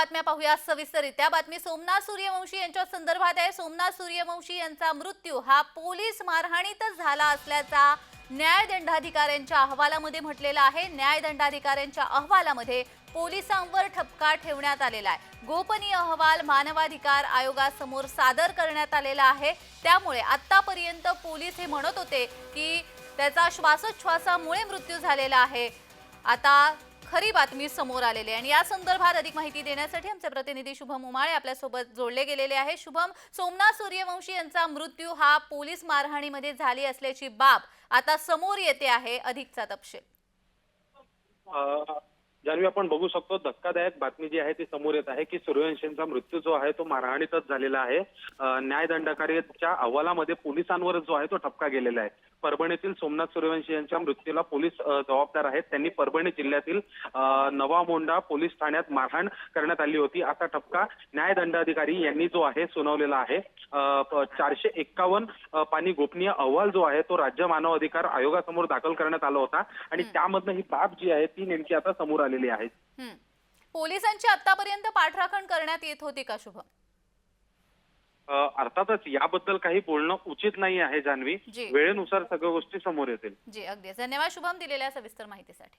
बातम्या पाहूया सविस्तररित्या। बातमी सोमनाथ सूर्यवंशी यांच्या संदर्भात आहे। सोमनाथ सूर्यवंशी यांचा मृत्यू हा पोलीस मारहाणीतच झाला असल्याचा न्यायदंडाधिकाऱ्यांच्या अहवालामध्ये म्हटलेला आहे। न्यायदंडाधिकाऱ्यांच्या अहवालामध्ये पोलिसांवर ठपका ठेवण्यात आलेला आहे। गोपनीय अहवाल मानवाधिकार आयोगासमोर सादर करण्यात आलेला आहे। त्यामुळे आतापर्यंत पोलीस हे म्हणत होते की त्याचा श्वासोच्छवासामुळे मृत्यू झालेला आहे। आता खरी बातमी समोर आलेली आहे आणि या संदर्भात अधिक माहिती देण्यासाठी आमचे प्रतिनिधी शुभम उमाळे आपल्या सोबत जोडले गेलेले आहे। शुभम, सोमनाथ सूर्यवंशी यांचा मृत्यू हा पोलीस मारहाणीमध्ये झाली असल्याची बाब आता समोर येते आहे। अधिकचा तपशील जान्हवी, आपण बघू शकतो धक्कादायक बातमी जी आहे ती समोर येत आहे की सूर्यवंशींचा मृत्यू जो आहे तो मारहाणीतच झालेला आहे। न्यायदंडाधिकाऱ्यांच्या अहवालामध्ये पोलिसांवर जो आहे तो ठपका गेलेला आहे। परभणीतील सोमनाथ सूर्यवंशी यांच्या मृत्यूला पोलीस जबाबदार आहेत। त्यांनी परभणी जिल्ह्यातील नवामोंढा पोलीस ठाण्यात मारहाण करण्यात आली होती असा ठपका न्यायदंडाधिकारी यांनी जो आहे सुनावलेला आहे। 451 पानी गोपनीय अहवाल जो आहे तो राज्य मानव अधिकार आयोगासमोर दाखल करण्यात आला होता आणि त्यामधनं ही बाब जी आहे ती नेमकी आता समोर आलेली आहे। पोलिसांची आतापर्यंत पाठराखण करण्यात येत होती का शुभम? अर्थातच याबद्दल काही बोलणं उचित नाही आहे जान्हवी। वेळेनुसार सगळ्या गोष्टी समोर येतील। जी, अगदी धन्यवाद शुभम दिलेल्या सविस्तर माहितीसाठी।